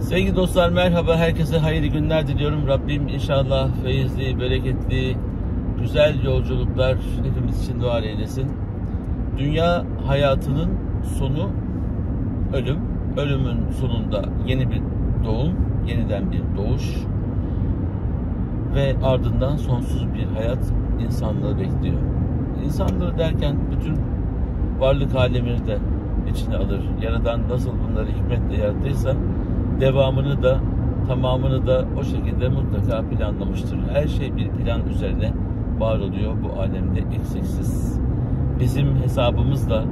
Sevgili dostlar, merhaba, herkese hayırlı günler diliyorum. Rabbim inşallah feyizli, bereketli, güzel yolculuklar hepimiz için dua eylesin. Dünya hayatının sonu ölüm, ölümün sonunda yeni bir doğum, yeniden bir doğuş ve ardından sonsuz bir hayat insanlığı bekliyor. İnsanlığı derken bütün varlık alemini de içine alır. Yaradan nasıl bunları hikmetle yarattıysa devamını da, tamamını da o şekilde mutlaka planlamıştır. Her şey bir plan üzerine var oluyor bu alemde eksiksiz. Bizim hesabımızla,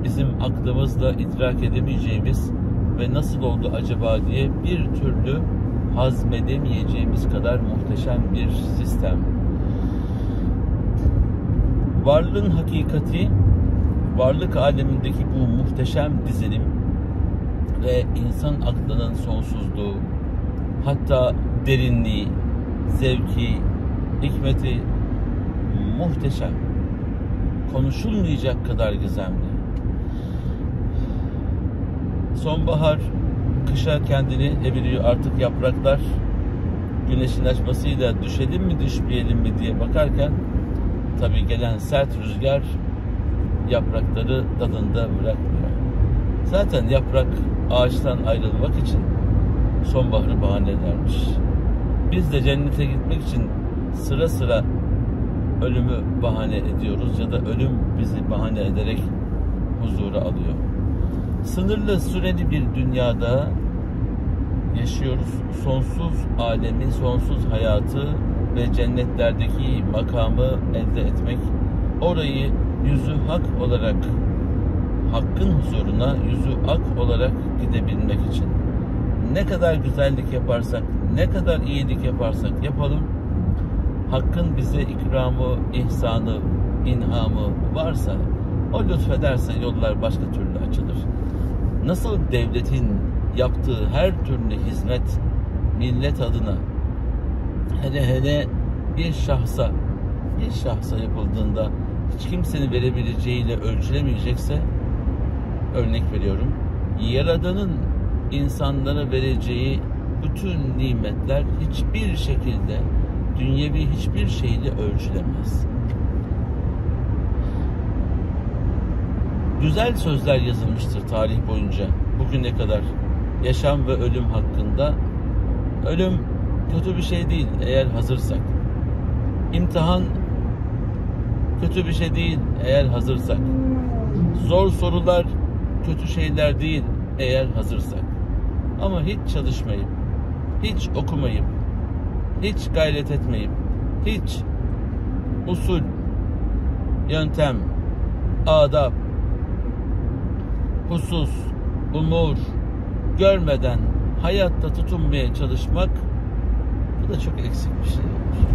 bizim aklımızla idrak edemeyeceğimiz ve nasıl oldu acaba diye bir türlü hazmedemeyeceğimiz kadar muhteşem bir sistem. Varlığın hakikati, varlık alemindeki bu muhteşem dizilim ve insan aklının sonsuzluğu, hatta derinliği, zevki, hikmeti muhteşem. Konuşulmayacak kadar gizemli. Sonbahar kışa kendini eviriyor, artık yapraklar güneşin açmasıyla düşelim mi düşmeyelim mi diye bakarken tabii gelen sert rüzgar yaprakları dalında bırakmıyor. Zaten yaprak ağaçtan ayrılmak için sonbaharı bahane edermiş. Biz de cennete gitmek için sıra sıra ölümü bahane ediyoruz ya da ölüm bizi bahane ederek huzura alıyor. Sınırlı süreli bir dünyada yaşıyoruz. Sonsuz alemi, sonsuz hayatı ve cennetlerdeki makamı elde etmek, orayı yüzü hak olarak, Hakk'ın huzuruna yüzü ak olarak gidebilmek için ne kadar güzellik yaparsak, ne kadar iyilik yaparsak yapalım, Hakk'ın bize ikramı, ihsanı, inamı varsa, o lütfederse yollar başka türlü açılır. Nasıl devletin yaptığı her türlü hizmet millet adına, hele bir şahsa yapıldığında hiç kimsenin verebileceğiyle ölçülemeyecekse, örnek veriyorum, Yaradan'ın insanlara vereceği bütün nimetler hiçbir şekilde, dünyevi hiçbir şeyle ölçülemez. Güzel sözler yazılmıştır tarih boyunca bugüne kadar yaşam ve ölüm hakkında. Ölüm kötü bir şey değil eğer hazırsak. İmtihan kötü bir şey değil eğer hazırsak. Zor sorular kötü şeyler değil eğer hazırsak. Ama hiç çalışmayıp, hiç okumayıp, hiç gayret etmeyip, hiç usul, yöntem, adab, husus, umur görmeden hayatta tutunmaya çalışmak, bu da çok eksik bir şey olur.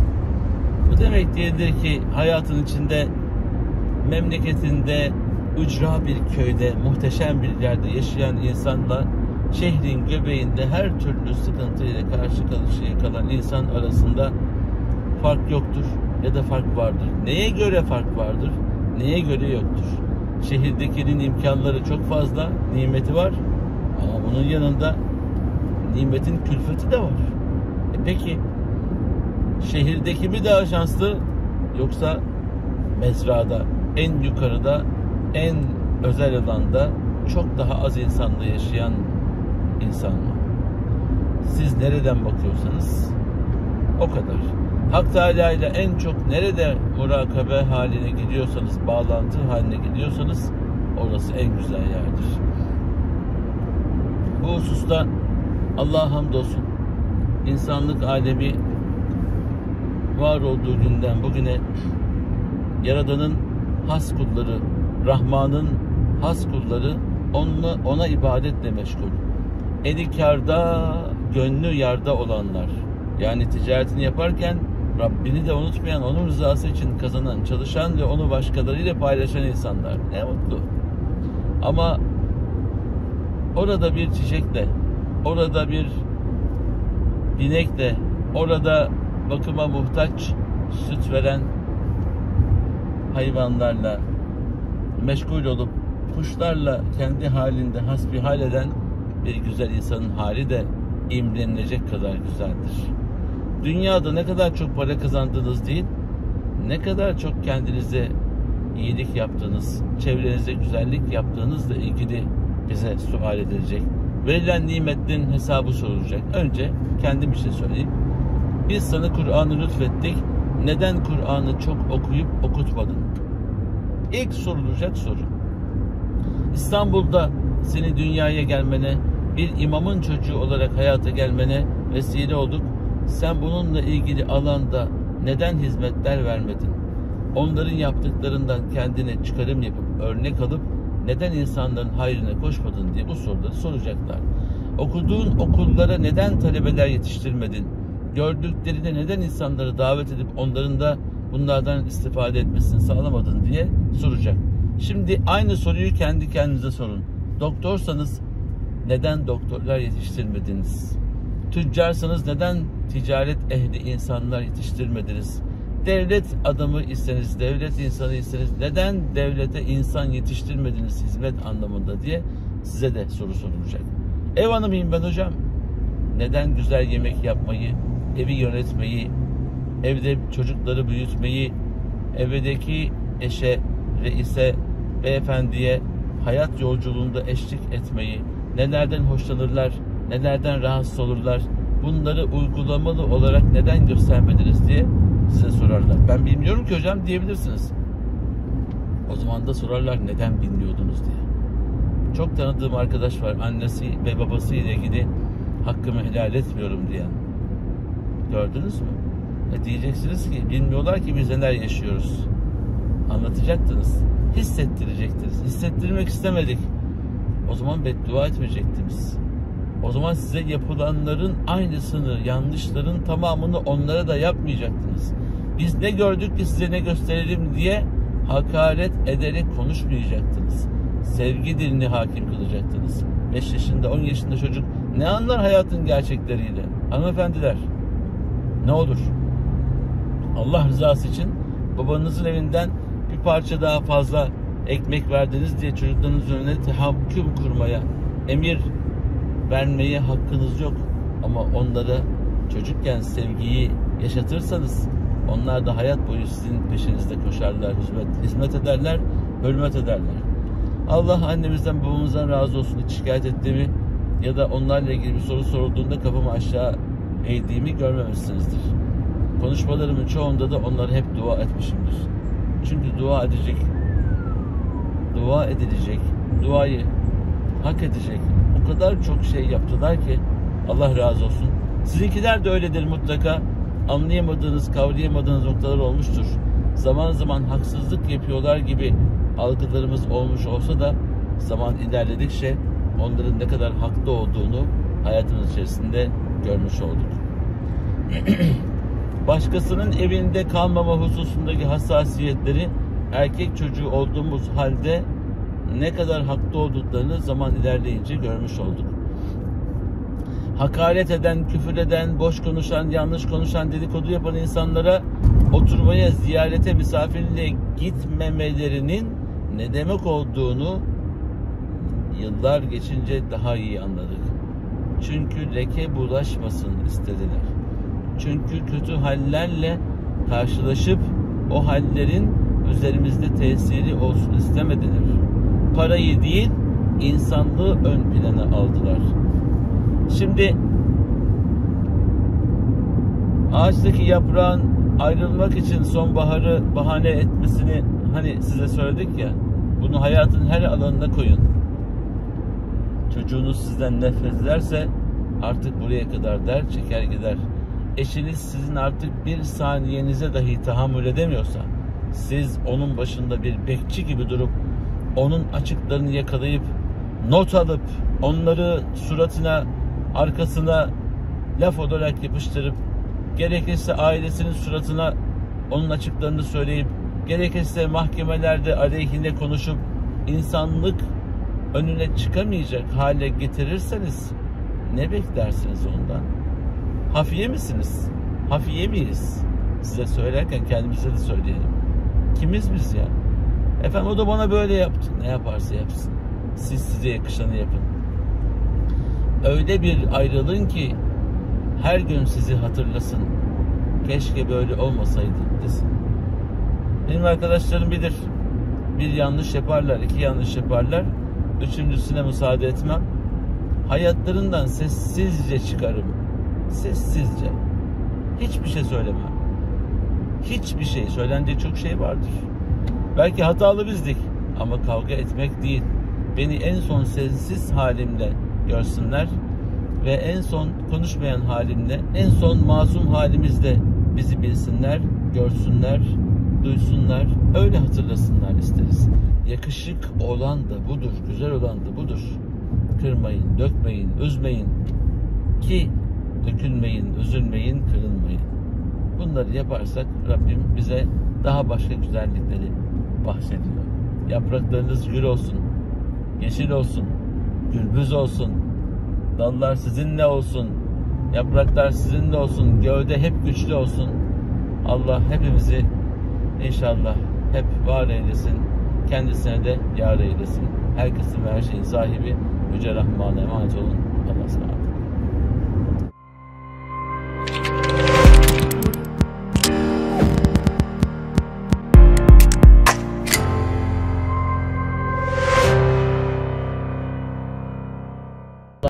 Bu demek değildir ki hayatın içinde, memleketinde, ücra bir köyde, muhteşem bir yerde yaşayan insanla şehrin göbeğinde her türlü sıkıntıyla karşı karşıya kalan insan arasında fark yoktur ya da fark vardır. Neye göre fark vardır? Neye göre yoktur? Şehirdekinin imkanları çok fazla, nimeti var ama bunun yanında nimetin külfeti de var. Peki şehirdeki mi daha şanslı, yoksa mezrada, en yukarıda, en özel alanda çok daha az insanla yaşayan insan mı? Siz nereden bakıyorsanız o kadar. Hak Teala ile en çok nerede murakabe haline gidiyorsanız, bağlantı haline gidiyorsanız, orası en güzel yerdir. Bu hususta Allah'a hamdolsun, insanlık alemi var olduğu günden bugüne Yaradan'ın has kulları, Rahman'ın has kulları ona ibadetle meşgul. Eli kârda, gönlü yarda olanlar. Yani ticaretini yaparken Rabbini de unutmayan, onun rızası için kazanan, çalışan ve onu başkalarıyla paylaşan insanlar. Ne mutlu. Ama orada bir çiçekle, orada bir binekle, orada bakıma muhtaç süt veren hayvanlarla meşgul olup kuşlarla kendi halinde hasbihal eden bir güzel insanın hali de imrenilecek kadar güzeldir. Dünyada ne kadar çok para kazandığınız değil, ne kadar çok kendinize iyilik yaptığınız, çevrenize güzellik yaptığınızla ilgili bize sual edilecek. Verilen nimetlerin hesabı sorulacak. Önce kendim için söyleyeyim. Biz sana Kur'an'ı lütfettik. Neden Kur'an'ı çok okuyup okutmadın? İlk sorulacak soru. İstanbul'da seni dünyaya gelmene, bir imamın çocuğu olarak hayata gelmene vesile olduk. Sen bununla ilgili alanda neden hizmetler vermedin? Onların yaptıklarından kendine çıkarım yapıp, örnek alıp neden insanların hayrına koşmadın diye bu soruları soracaklar. Okuduğun okullara neden talebeler yetiştirmedin? Gördüklerine neden insanları davet edip onların da bunlardan istifade etmesini sağlamadın diye soracak. Şimdi aynı soruyu kendi kendinize sorun. Doktorsanız neden doktorlar yetiştirmediniz? Tüccarsanız neden ticaret ehli insanlar yetiştirmediniz? Devlet adamı iseniz, devlet insanı iseniz neden devlete insan yetiştirmediniz hizmet anlamında diye size de soru sorulacak. Ev hanımıyım ben hocam. Neden güzel yemek yapmayı, evi yönetmeyi, evde çocukları büyütmeyi, evdeki eşe, reise, beyefendiye hayat yolculuğunda eşlik etmeyi, nelerden hoşlanırlar, nelerden rahatsız olurlar, bunları uygulamalı olarak neden göstermediniz diye size sorarlar. Ben bilmiyorum ki hocam diyebilirsiniz. O zaman da sorarlar neden bilmiyordunuz diye. Çok tanıdığım arkadaş var, annesi ve babası ile ilgili hakkımı helal etmiyorum diyen. Gördünüz mü? Diyeceksiniz ki bilmiyorlar ki biz neler yaşıyoruz. Anlatacaktınız. Hissettirecektiniz. Hissettirmek istemedik. O zaman beddua etmeyecektiniz. O zaman size yapılanların aynısını, yanlışların tamamını onlara da yapmayacaktınız. Biz ne gördük ki size ne gösterelim diye hakaret ederek konuşmayacaktınız. Sevgi dilini hakim kılacaktınız. 5 yaşında, 10 yaşında çocuk ne anlar hayatın gerçekleriyle? Hanımefendiler, ne olur Allah rızası için babanızın evinden bir parça daha fazla ekmek verdiniz diye çocuklarınızın önüne tahakküm kurmaya, emir vermeye hakkınız yok. Ama onlara çocukken sevgiyi yaşatırsanız onlar da hayat boyu sizin peşinizde koşarlar, hizmet ederler, hürmet ederler. Allah annemizden babamızdan razı olsun, hiç şikayet ettiğimi ya da onlarla ilgili bir soru sorulduğunda kafamı aşağı eğdiğimi görmemişsinizdir. Konuşmalarımın çoğunda da onlara hep dua etmişimdir. Çünkü dua edilecek, duayı hak edecek o kadar çok şey yaptılar ki Allah razı olsun. Sizinkiler de öyledir mutlaka. Anlayamadığınız, kavrayamadığınız noktalar olmuştur. Zaman zaman haksızlık yapıyorlar gibi algılarımız olmuş olsa da zaman ilerledikçe onların ne kadar haklı olduğunu hayatımız içerisinde görmüş olduk. Başkasının evinde kalmama hususundaki hassasiyetleri erkek çocuğu olduğumuz halde ne kadar haklı olduklarını zaman ilerleyince görmüş olduk. Hakaret eden, küfür eden, boş konuşan, yanlış konuşan, dedikodu yapan insanlara oturmaya, ziyarete, misafirliğe gitmemelerinin ne demek olduğunu yıllar geçince daha iyi anladık. Çünkü leke bulaşmasın istediler. Çünkü kötü hallerle karşılaşıp o hallerin üzerimizde tesiri olsun istemediler. Parayı değil, insanlığı ön plana aldılar. Şimdi ağaçtaki yaprağın ayrılmak için sonbaharı bahane etmesini hani size söyledik ya, bunu hayatın her alanına koyun. Çocuğunuz sizden nefret ederse artık buraya kadar der, çeker gider. Eşiniz sizin artık bir saniyenize dahi tahammül edemiyorsa, siz onun başında bir bekçi gibi durup onun açıklarını yakalayıp not alıp onları suratına, arkasına laf olarak yapıştırıp gerekirse ailesinin suratına onun açıklarını söyleyip gerekirse mahkemelerde aleyhine konuşup insanlık önüne çıkamayacak hale getirirseniz ne beklersiniz ondan? Hafiye misiniz? Hafiye miyiz? Size söylerken kendimize de söyleyelim. Kimiz biz ya? Efendim o da bana böyle yaptı. Ne yaparsa yapsın. Siz size yakışanı yapın. Öyle bir ayrılın ki her gün sizi hatırlasın. Keşke böyle olmasaydı desin. Benim arkadaşlarım bilir. Bir yanlış yaparlar, iki yanlış yaparlar. Üçüncüsüne müsaade etmem. Hayatlarından sessizce çıkarım. Sessizce. Hiçbir şey söylemem. Hiçbir şey. Söylenecek çok şey vardır. Belki hatalı bizdik. Ama kavga etmek değil. Beni en son sessiz halimle görsünler. Ve en son konuşmayan halimle, en son masum halimizle bizi bilsinler, görsünler, duysunlar. Öyle hatırlasınlar isteriz. Yakışık olan da budur. Güzel olan da budur. Kırmayın, dökmeyin, üzmeyin. Ki dökülmeyin, üzülmeyin, kırılmayın. Bunları yaparsak Rabbim bize daha başka güzellikleri bahşediyor. Yapraklarınız gül olsun, yeşil olsun, gürbüz olsun, dallar sizinle olsun, yapraklar sizinle olsun, gövde hep güçlü olsun. Allah hepimizi inşallah hep var eylesin, kendisine de yar eylesin. Herkesin ve her şeyin sahibi Yüce Rahman'a emanet olun. Allah'a emanet.